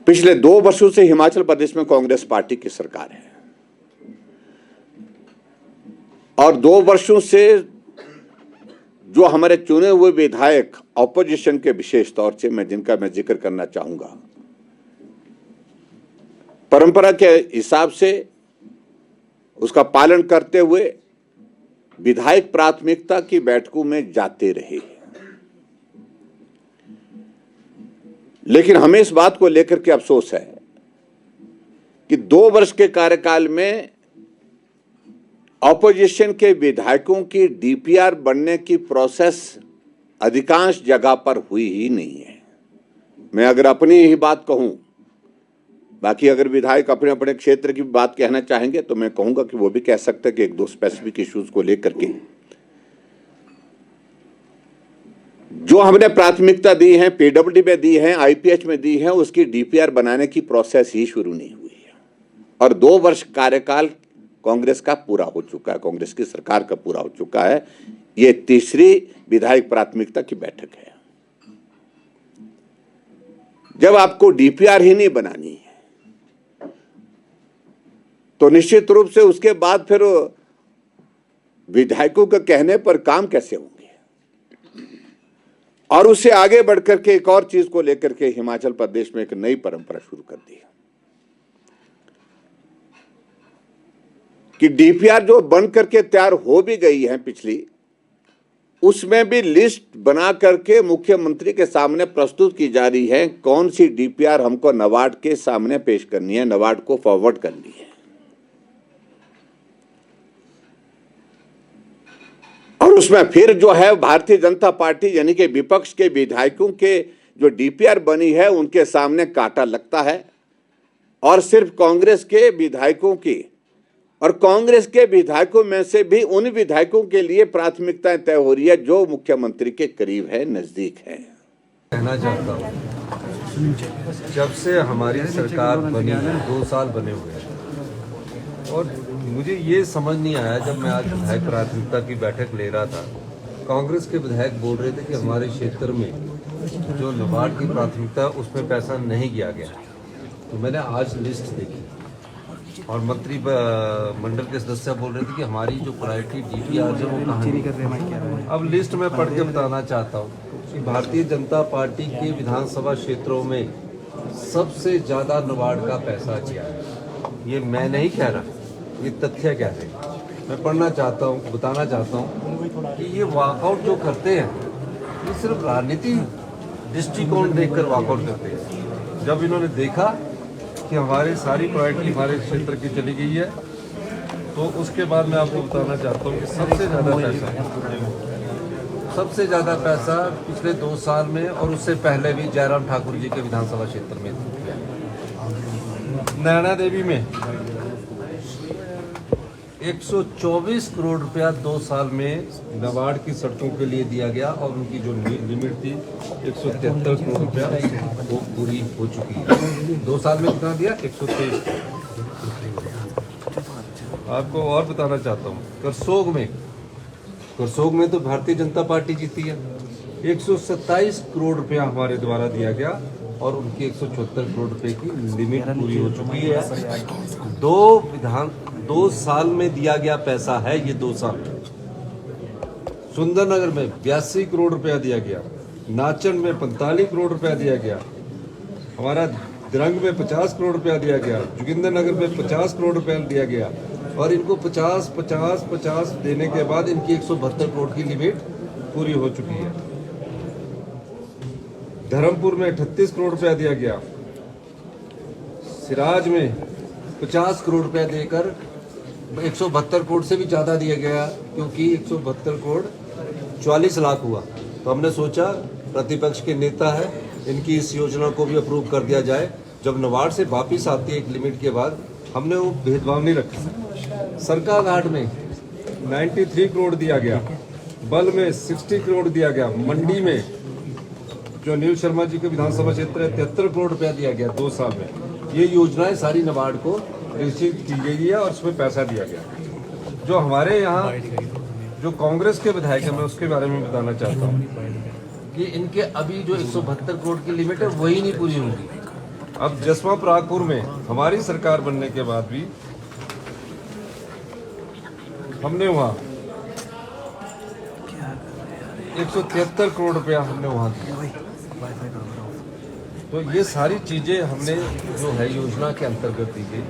पिछले 2 वर्षों से हिमाचल प्रदेश में कांग्रेस पार्टी की सरकार है और 2 वर्षों से जो हमारे चुने हुए विधायक ऑपोजिशन के विशेष तौर से जिनका मैं जिक्र करना चाहूंगा, परंपरा के हिसाब से उसका पालन करते हुए विधायक प्राथमिकता की बैठकों में जाते रहे। लेकिन हमें इस बात को लेकर के अफसोस है कि 2 वर्ष के कार्यकाल में ऑपोजिशन के विधायकों की डीपीआर बनने की प्रोसेस अधिकांश जगह पर हुई ही नहीं है। मैं अगर अपनी ही बात कहूं, बाकी अगर विधायक अपने अपने क्षेत्र की बात कहना चाहेंगे तो मैं कहूंगा कि वो भी कह सकते हैं कि 1-2 स्पेसिफिक इश्यूज को लेकर के जो हमने प्राथमिकता दी है, पीडब्ल्यूडी में दी है, आईपीएच में दी है, उसकी डीपीआर बनाने की प्रोसेस ही शुरू नहीं हुई है। और 2 वर्ष कार्यकाल कांग्रेस का पूरा हो चुका है, कांग्रेस की सरकार का पूरा हो चुका है। ये तीसरी विधायक प्राथमिकता की बैठक है। जब आपको डीपीआर ही नहीं बनानी है तो निश्चित रूप से उसके बाद फिर विधायकों के कहने पर काम कैसे होंगे। और उससे आगे बढ़कर के एक और चीज को लेकर के हिमाचल प्रदेश में एक नई परंपरा शुरू कर दी कि डीपीआर जो बन करके तैयार हो भी गई है पिछली, उसमें भी लिस्ट बना करके मुख्यमंत्री के सामने प्रस्तुत की जा रही है कौन सी डीपीआर हमको नाबार्ड के सामने पेश करनी है, नाबार्ड को फॉरवर्ड करनी है। और उसमें फिर जो है भारतीय जनता पार्टी यानी कि विपक्ष के विधायकों के जो डीपीआर बनी है उनके सामने कांटा लगता है और सिर्फ कांग्रेस के विधायकों की, और कांग्रेस के विधायकों में से भी उन विधायकों के लिए प्राथमिकताएं तय हो रही है जो मुख्यमंत्री के करीब है, नजदीक है। कहना चाहता हूँ, जब से हमारी सरकार बनी है 2 साल बने हुए हैं और मुझे ये समझ नहीं आया, जब मैं आज विधायक प्राथमिकता की बैठक ले रहा था, कांग्रेस के विधायक बोल रहे थे कि हमारे क्षेत्र में जो नाबार्ड की प्राथमिकता है उसमें पैसा नहीं किया गया। तो मैंने आज लिस्ट देखी और मंत्री मंडल के सदस्य बोल रहे थे कि हमारी जो प्रायोरिटी डीपीआर है वो कहाँ है। अब लिस्ट में पढ़ के बताना चाहता हूँ कि भारतीय जनता पार्टी के विधानसभा क्षेत्रों में सबसे ज़्यादा नाबार्ड का पैसा किया है। ये मैं नहीं कह रहा, ये तथ्य क्या है। मैं पढ़ना चाहता हूँ, बताना चाहता हूँ कि ये वॉकआउट जो करते हैं ये सिर्फ राजनीति दृष्टिकोण देखकर वॉकआउट करते हैं। जब इन्होंने देखा कि हमारी सारी प्रायोरिटी हमारे क्षेत्र की चली गई है तो उसके बाद मैं आपको बताना चाहता हूँ कि सबसे ज़्यादा पैसा पिछले 2 साल में और उससे पहले भी जयराम ठाकुर जी के विधानसभा क्षेत्र में नैना देवी में 124 करोड़ रुपया 2 साल में नाबार्ड की सड़कों के लिए दिया गया और उनकी जो लिमिट थी 173 करोड़ रुपया वो पूरी हो चुकी है। 2 साल में कितना दिया? 123। आपको और बताना चाहता हूँ, करसोग में तो भारतीय जनता पार्टी जीती है। 127 करोड़ रुपया हमारे द्वारा दिया गया और उनकी 174 करोड़ रुपए की लिमिट पूरी हो चुकी है। 2 साल में दिया गया पैसा है ये 2 साल। सुंदरनगर में 82 करोड़ रुपया दिया गया, नाचन में 45 करोड़ रुपया दिया गया, हमारा दिरंग में 50 करोड़ रुपया दिया गया, जोगिंद्रनगर में 50 करोड़ रुपया दिया गया और इनको 50 देने के बाद इनकी 172 करोड़ की लिमिट पूरी हो चुकी है। धर्मपुर में 38 करोड़ रुपया दिया गया, सिराज में 50 करोड़ रुपया देकर 172 करोड़ से भी ज़्यादा दिया गया क्योंकि 172 करोड़ 44 लाख हुआ। तो हमने सोचा प्रतिपक्ष के नेता है, इनकी इस योजना को भी अप्रूव कर दिया जाए। जब नाबार्ड से वापिस आती है एक लिमिट के बाद, हमने वो भेदभाव नहीं रखा। सरकाघाट में 93 करोड़ दिया गया, बल में 60 करोड़ दिया गया, मंडी में जो नील शर्मा जी के विधानसभा क्षेत्र है 73 करोड़ रुपया दिया गया 2 साल में। ये योजनाएं सारी नाबार्ड को रिसीव की गई है और उसमें पैसा दिया गया। जो हमारे यहाँ जो कांग्रेस के विधायक हैं, मैं उसके बारे में बताना चाहता हूँ कि इनके अभी जो 172 करोड़ की लिमिट है वही नहीं पूरी होगी। अब जसवा परागपुर में हमारी सरकार बनने के बाद भी हमने वहाँ 173 करोड़ रुपया हमने वहाँ दिया। तो ये सारी चीजें हमने जो है योजना के अंतर्गत दी गई।